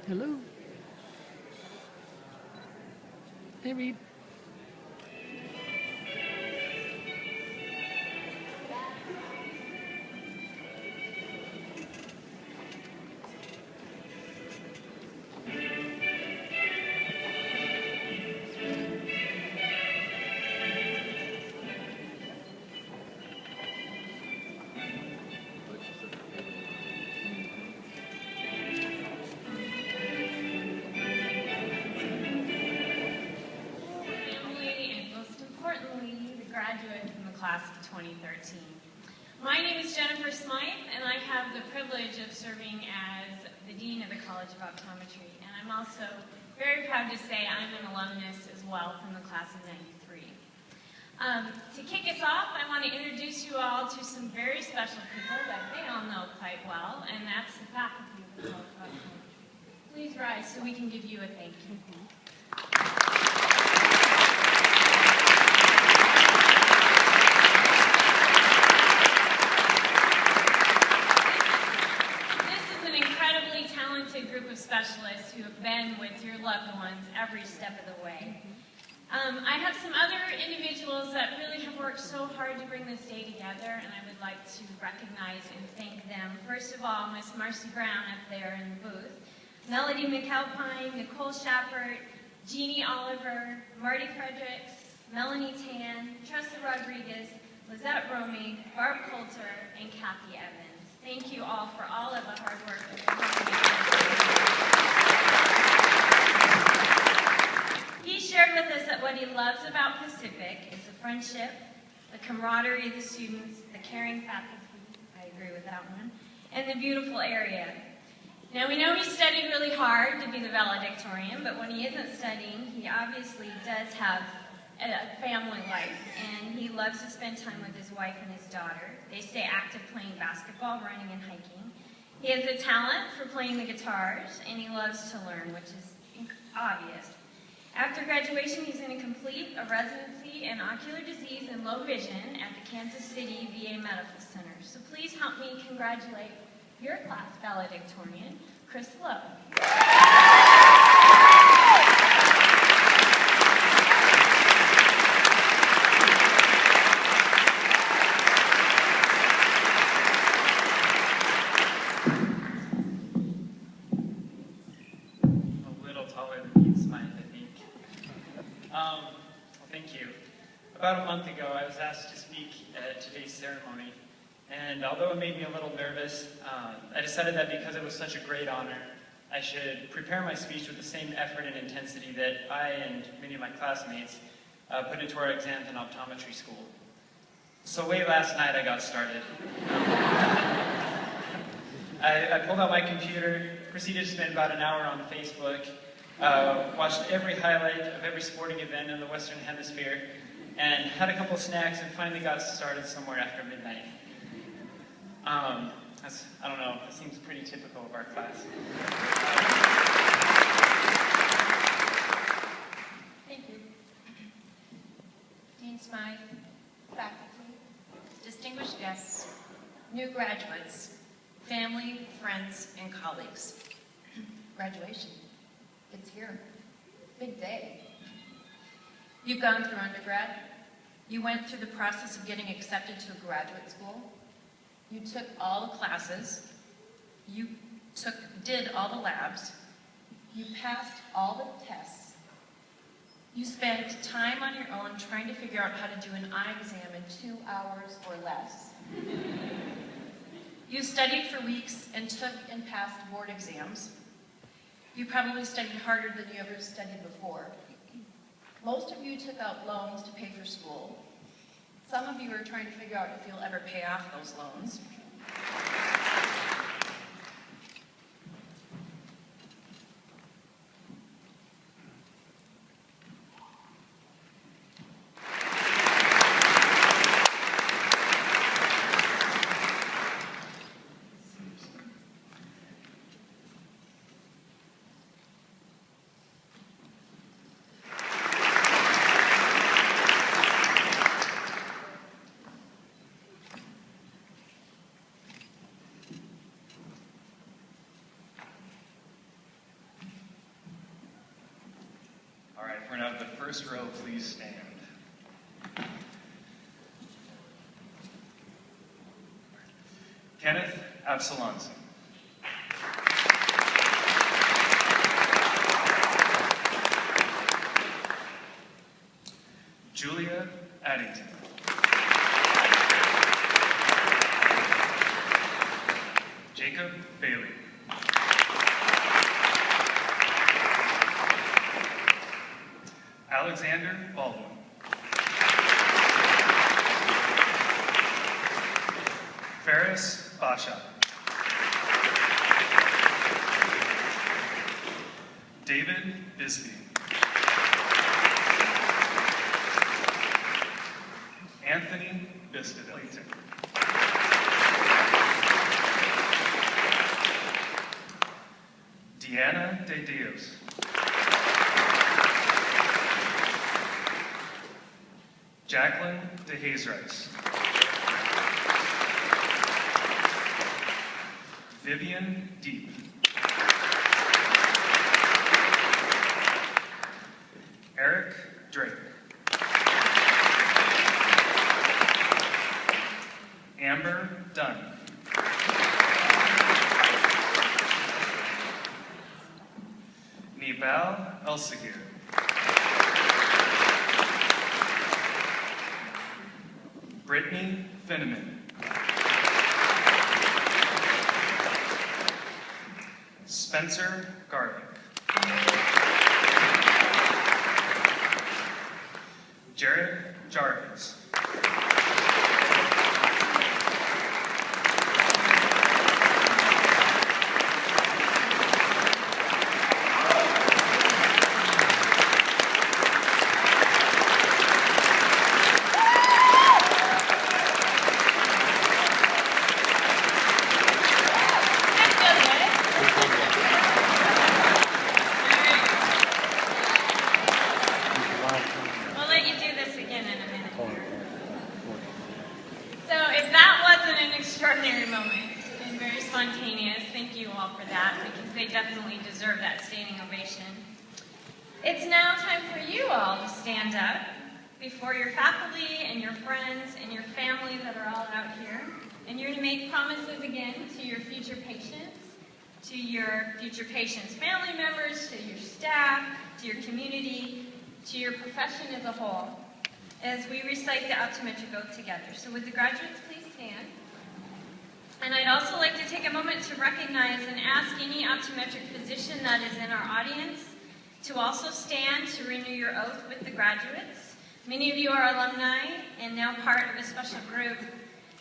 Hello. Hey, Reed. Graduates in the class of 2013. My name is Jennifer Smythe, and I have the privilege of serving as the Dean of the College of Optometry. And I'm also very proud to say I'm an alumnus as well from the class of 93. To kick us off, I want to introduce you all to some very special people that they all know quite well, and that's the faculty of the College of Optometry. Please rise so we can give you a thank you. Group of specialists who have been with your loved ones every step of the way. I have some other individuals that really have worked so hard to bring this day together, and I would like to recognize and thank them. First of all, Miss Marcy Brown up there in the booth, Melody McAlpine, Nicole Shappert, Jeannie Oliver, Marty Fredericks, Melanie Tan, Tressa Rodriguez, Lizette Romey, Barb Coulter, and Kathy Evans. Thank you all for all of the hard work that you're doing. He shared with us that what he loves about Pacific is the friendship, the camaraderie of the students, the caring faculty, I agree with that one, and the beautiful area. Now we know he studied really hard to be the valedictorian, but when he isn't studying, he obviously does have a family life, and he loves to spend time with his wife and his daughter. They stay active playing basketball, running, and hiking. He has a talent for playing the guitars, and he loves to learn, which is obvious. After graduation, he's going to complete a residency in ocular disease and low vision at the Kansas City VA Medical Center. So please help me congratulate your class valedictorian, Chris Lowe. About a month ago, I was asked to speak at today's ceremony, and although it made me a little nervous, I decided that because it was such a great honor, I should prepare my speech with the same effort and intensity that I and many of my classmates put into our exams in optometry school. So late last night, I got started. I pulled out my computer, proceeded to spend about an hour on Facebook, watched every highlight of every sporting event in the Western Hemisphere, and had a couple snacks, and finally got started somewhere after midnight. I don't know, that seems pretty typical of our class. Thank you. Dean Smythe, faculty, distinguished guests, new graduates, family, friends, and colleagues. Graduation, it's here. Big day. You've gone through undergrad. You went through the process of getting accepted to a graduate school. You took all the classes. You did all the labs. You passed all the tests. You spent time on your own trying to figure out how to do an eye exam in 2 hours or less. You studied for weeks and took and passed board exams. You probably studied harder than you ever studied before. Most of you took out loans to pay for school. Some of you are trying to figure out if you'll ever pay off those loans. first row please stand? Kenneth Absalonson. Julia Addington. Jacob Bailey. Alexander Baldwin. Ferris Basha. David Bisbee. Anthony Bisbee. Deanna De Dios. Jacqueline De Hazrice. Vivian Deep. Eric Drake. Amber Dunn. Nibal Elsagir. Brittany Finneman. Spencer Garlick. Jared Jarvis. We'll let you do this again in a minute. So if that wasn't an extraordinary moment and very spontaneous, thank you all for that, because they definitely deserve that standing ovation. It's now time for you all to stand up before your faculty and your friends and your family that are all out here. And you're to make promises again to your future patients, to your future patients' family members, to your staff, to your community, to your profession as a whole, as we recite the Optimetry Oath together. So would the graduates please stand? And I'd also like to take a moment to recognize and ask any optometric physician that is in our audience to also stand to renew your oath with the graduates. Many of you are alumni and now part of a special group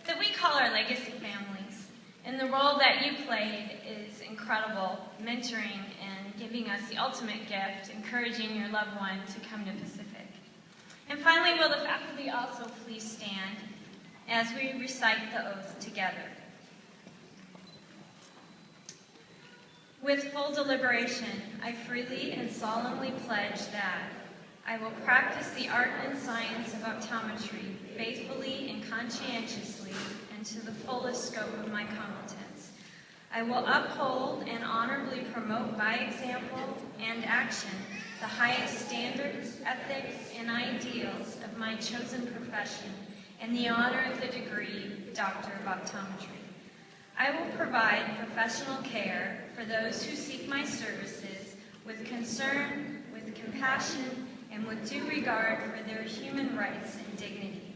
that we call our legacy families. And the role that you played is incredible, mentoring and giving us the ultimate gift, encouraging your loved one to come to Pacific. And finally, will the faculty also please stand as we recite the oath together. With full deliberation, I freely and solemnly pledge that I will practice the art and science of optometry faithfully and conscientiously and to the fullest scope of my competence. I will uphold and honorably promote by example and action the highest standards, ethics, and ideals of my chosen profession and the honor of the degree Doctor of Optometry. I will provide professional care for those who seek my services with concern, with compassion, and with due regard for their human rights and dignity.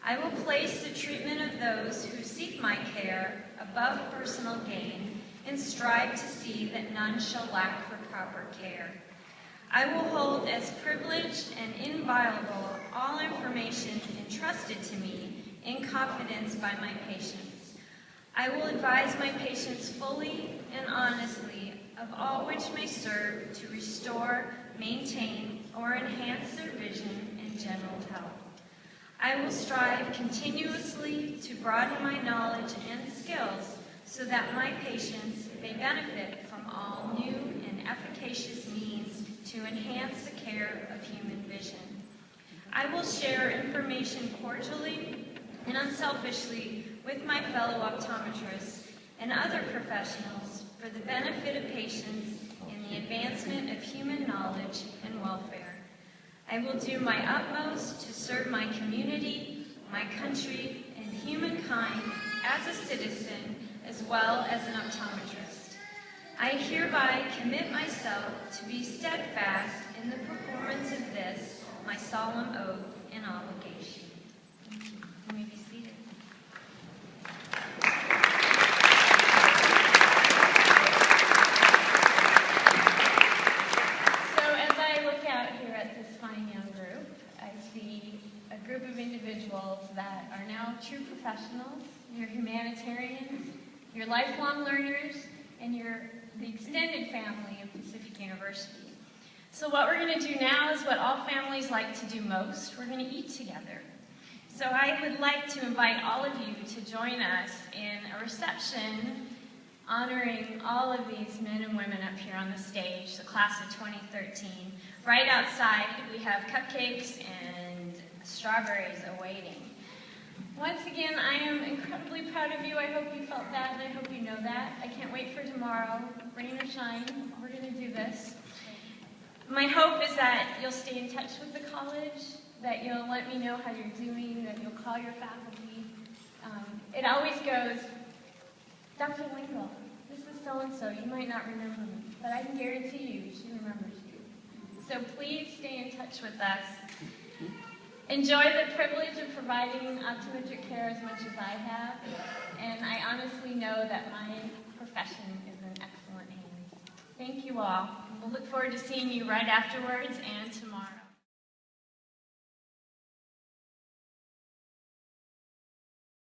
I will place the treatment of those who seek my care above personal gain and strive to see that none shall lack for proper care. I will hold as privileged and inviolable all information entrusted to me in confidence by my patients. I will advise my patients fully and honestly of all which may serve to restore, maintain, or enhance their vision and general health. I will strive continuously to broaden my knowledge and skills so that my patients may benefit from all new and efficacious means to enhance the care of human vision. I will share information cordially and unselfishly with my fellow optometrists and other professionals for the benefit of patients in the advancement of human knowledge and welfare. I will do my utmost to serve my community, my country, and humankind as a citizen as well as an optometrist. I hereby commit myself to be steadfast in the performance of this, my solemn oath and obligation. Thank you. You may be seated. So as I look out here at this fine young group, I see a group of individuals that are now true professionals. You're humanitarians, you're lifelong learners, and you're the extended family of Pacific University. So what we're going to do now is what all families like to do most. We're going to eat together. So I would like to invite all of you to join us in a reception honoring all of these men and women up here on the stage, the class of 2013. Right outside, we have cupcakes and strawberries awaiting. Once again, I am incredibly proud of you. I hope you felt that, and I hope you know that. I can't wait for tomorrow. Rain or shine, we're going to do this. My hope is that you'll stay in touch with the college, that you'll let me know how you're doing, that you'll call your faculty. It always goes, Dr. Winkle, this is so-and-so. You might not remember me, but I can guarantee you she remembers you. So please stay in touch with us. Enjoy the privilege of providing optometric care as much as I have, and I honestly know that my profession is in excellent hands. Thank you all. We'll look forward to seeing you right afterwards and tomorrow.